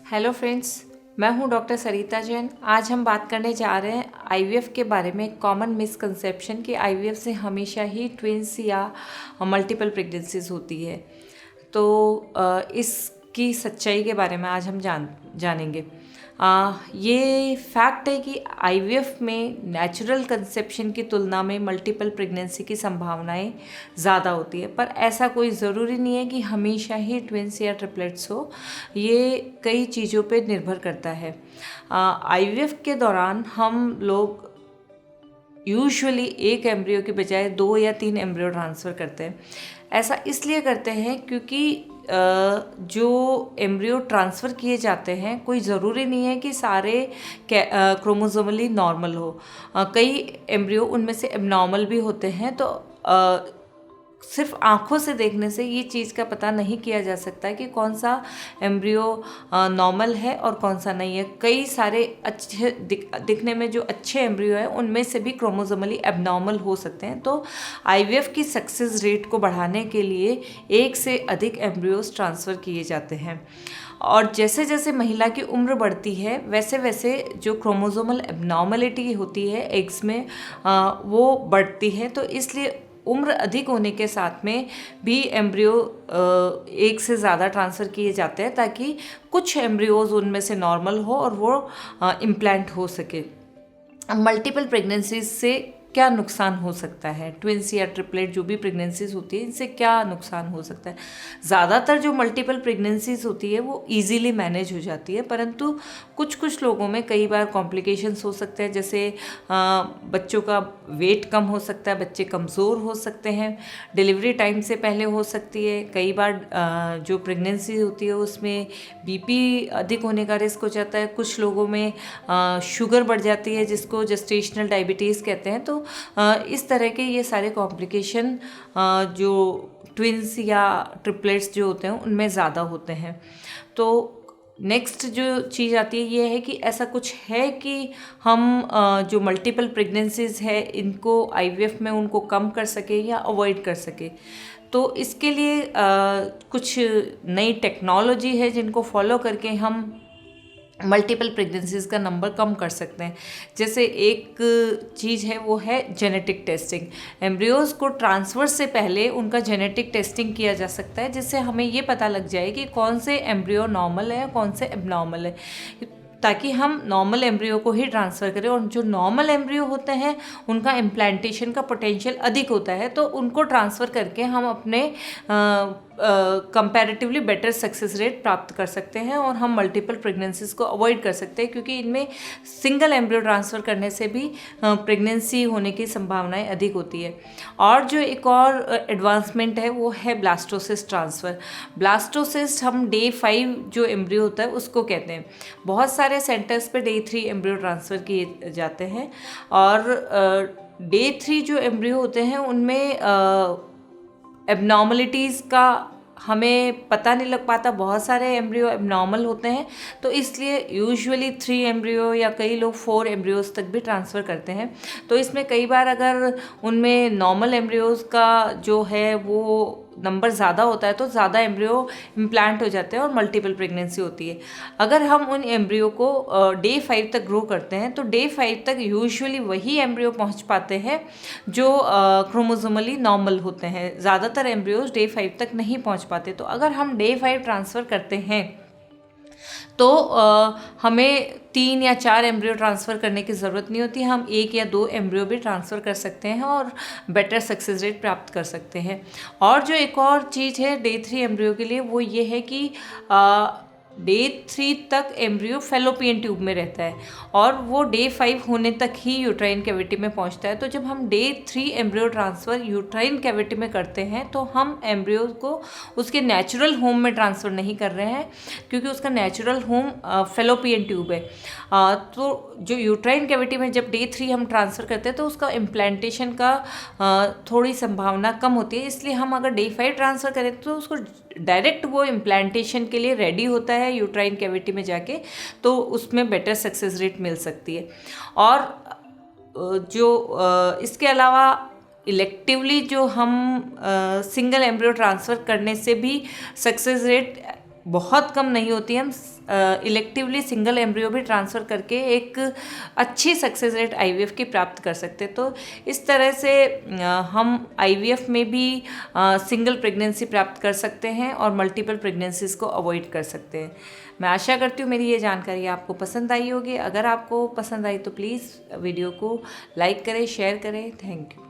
Hello friends, मैं हूं doctor सरिता जैन। आज हम बात करने जा रहे हैं आईवीएफ के बारे में। कॉमन मिसकंसेप्शन कि आईवीएफ से हमेशा ही ट्विंस या मल्टीपल प्रेगनेंसीज होती है। तो इसकी सच्चाई के बारे में आज हम जानेंगे। ये फैक्ट है कि आईवीएफ में नेचुरल कंसेप्शन की तुलना में मल्टीपल प्रेगनेंसी की संभावनाएं ज़्यादा होती है, पर ऐसा कोई ज़रूरी नहीं है कि हमेशा ही ट्विंस या ट्रिपलेट्स हो। ये कई चीज़ों पे निर्भर करता है। आईवीएफ के दौरान हम लोग यूजुअली एक एम्ब्रियो की बजाय 2 या 3 एम्ब्रियो ट्रांसफ़र करते हैं। ऐसा इसलिए करते हैं क्योंकि जो एम्ब्रियो ट्रांसफ़र किए जाते हैं, कोई ज़रूरी नहीं है कि सारे क्रोमोसोमली नॉर्मल हो। कई एम्ब्रियो उनमें से एबनॉर्मल भी होते हैं। तो सिर्फ आँखों से देखने से ये चीज़ का पता नहीं किया जा सकता है कि कौन सा एम्ब्रियो नॉर्मल है और कौन सा नहीं है। कई सारे अच्छे दिखने में जो अच्छे एम्ब्रियो हैं उनमें से भी क्रोमोसोमली एबनॉर्मल हो सकते हैं। तो आईवीएफ की सक्सेस रेट को बढ़ाने के लिए एक से अधिक एम्ब्रियोज ट्रांसफ़र किए जाते हैं। और जैसे जैसे महिला की उम्र बढ़ती है वैसे वैसे जो क्रोमोसोमल एबनॉर्मलिटी होती है एग्स में वो बढ़ती है। तो इसलिए उम्र अधिक होने के साथ में भी एम्ब्रियो एक से ज़्यादा ट्रांसफ़र किए जाते हैं ताकि कुछ एम्ब्रियोज उनमें से नॉर्मल हो और वो इम्प्लांट हो सके। मल्टीपल प्रेगनेंसीज से क्या नुकसान हो सकता है? ट्विंस या ट्रिपलेट जो भी प्रेगनेंसीज होती है इनसे क्या नुकसान हो सकता है? ज़्यादातर जो मल्टीपल प्रेगनेंसीज होती है वो इजीली मैनेज हो जाती है, परंतु कुछ लोगों में कई बार कॉम्प्लिकेशंस हो सकते हैं। जैसे बच्चों का वेट कम हो सकता है, बच्चे कमज़ोर हो सकते हैं, डिलीवरी टाइम से पहले हो सकती है। कई बार जो प्रेगनेंसी होती है उसमें बीपी अधिक होने का रिस्क हो जाता है। कुछ लोगों में शुगर बढ़ जाती है जिसको जेस्टेशनल डायबिटीज़ कहते हैं। तो इस तरह के ये सारे कॉम्प्लिकेशन जो ट्विंस या ट्रिपलेट्स जो होते हैं उनमें ज़्यादा होते हैं। तो नेक्स्ट जो चीज़ आती है ये है कि ऐसा कुछ है कि हम जो मल्टीपल प्रेगनेंसीज है इनको आईवीएफ में उनको कम कर सके या अवॉइड कर सके। तो इसके लिए कुछ नई टेक्नोलॉजी है जिनको फॉलो करके हम मल्टीपल प्रेगनेंसीज का नंबर कम कर सकते हैं। जैसे एक चीज़ है वो है जेनेटिक टेस्टिंग। एम्ब्रियोज़ को ट्रांसफ़र से पहले उनका जेनेटिक टेस्टिंग किया जा सकता है जिससे हमें ये पता लग जाए कि कौन से एम्ब्रियो नॉर्मल है कौन से एबनॉर्मल है, ताकि हम नॉर्मल एम्ब्रियो को ही ट्रांसफ़र करें। और जो नॉर्मल एम्ब्रियो होते हैं उनका इम्प्लांटेशन का पोटेंशियल अधिक होता है, तो उनको ट्रांसफ़र करके हम अपने कंपैरेटिवली बेटर सक्सेस रेट प्राप्त कर सकते हैं और हम मल्टीपल प्रेगनेंसीज को अवॉइड कर सकते हैं, क्योंकि इनमें सिंगल एम्ब्रियो ट्रांसफ़र करने से भी प्रेगनेंसी होने की संभावनाएं अधिक होती है। और जो एक और एडवांसमेंट है वो है ब्लास्टोसिस्ट ट्रांसफ़र। ब्लास्टोसिस्ट हम डे 5 जो एम्ब्रियो होता है उसको कहते हैं। बहुत सारे सेंटर्स पे डे 3 एम्ब्रियो ट्रांसफ़र किए जाते हैं और डे 3 जो एम्ब्रियो होते हैं उनमें एबनॉर्मलिटीज़ का हमें पता नहीं लग पाता। बहुत सारे एम्ब्रियो एबनॉर्मल होते हैं, तो इसलिए यूजुअली 3 एम्ब्रियो या कई लोग 4 एम्ब्रियोज़ तक भी ट्रांसफ़र करते हैं। तो इसमें कई बार अगर उनमें नॉर्मल एम्ब्रियोज़ का जो है वो नंबर ज़्यादा होता है तो ज़्यादा एम्ब्रियो इम्प्लांट हो जाते हैं और मल्टीपल प्रेगनेंसी होती है। अगर हम उन एम्ब्रियो को डे 5 तक ग्रो करते हैं तो डे 5 तक यूजुअली वही एम्ब्रियो पहुंच पाते हैं जो क्रोमोसोमली नॉर्मल होते हैं। ज़्यादातर एम्ब्रियोज डे 5 तक नहीं पहुंच पाते। तो अगर हम डे 5 ट्रांसफ़र करते हैं तो हमें 3 या 4 एम्ब्रियो ट्रांसफ़र करने की ज़रूरत नहीं होती। हम 1 या 2 एम्ब्रियो भी ट्रांसफ़र कर सकते हैं और बेटर सक्सेस रेट प्राप्त कर सकते हैं। और जो एक और चीज़ है डे 3 एम्ब्रियो के लिए वो ये है कि डे 3 तक एम्ब्रियो फेलोपियन ट्यूब में रहता है और वो डे 5 होने तक ही यूट्राइन कैविटी में पहुंचता है। तो जब हम day 3 embryo transfer uterine cavity में करते हैं तो हम एम्ब्रियो को उसके नेचुरल होम में ट्रांसफ़र नहीं कर रहे हैं, क्योंकि उसका नेचुरल होम फेलोपियन ट्यूब है। तो जो यूट्राइन कैविटी में जब डे 3 हम ट्रांसफ़र करते हैं तो उसका इम्प्लांटेशन का थोड़ी संभावना कम होती है। इसलिए हम अगर डे 5 ट्रांसफ़र करें तो उसको डायरेक्ट वो इम्प्लांटेशन के लिए रेडी होता है यूट्राइन कैविटी में जाके, तो उसमें बेटर सक्सेस रेट मिल सकती है। और जो इसके अलावा इलेक्टिवली जो हम सिंगल एम्ब्रियो ट्रांसफ़र करने से भी सक्सेस रेट बहुत कम नहीं होती, हम इलेक्टिवली सिंगल एम्ब्रियो भी ट्रांसफ़र करके एक अच्छी सक्सेस रेट आईवीएफ की प्राप्त कर सकते हैं। तो इस तरह से हम आईवीएफ में भी सिंगल प्रेगनेंसी प्राप्त कर सकते हैं और मल्टीपल प्रेगनेंसीज को अवॉइड कर सकते हैं। मैं आशा करती हूँ मेरी ये जानकारी आपको पसंद आई होगी। अगर आपको पसंद आई तो प्लीज़ वीडियो को लाइक करें, शेयर करें। Thank you.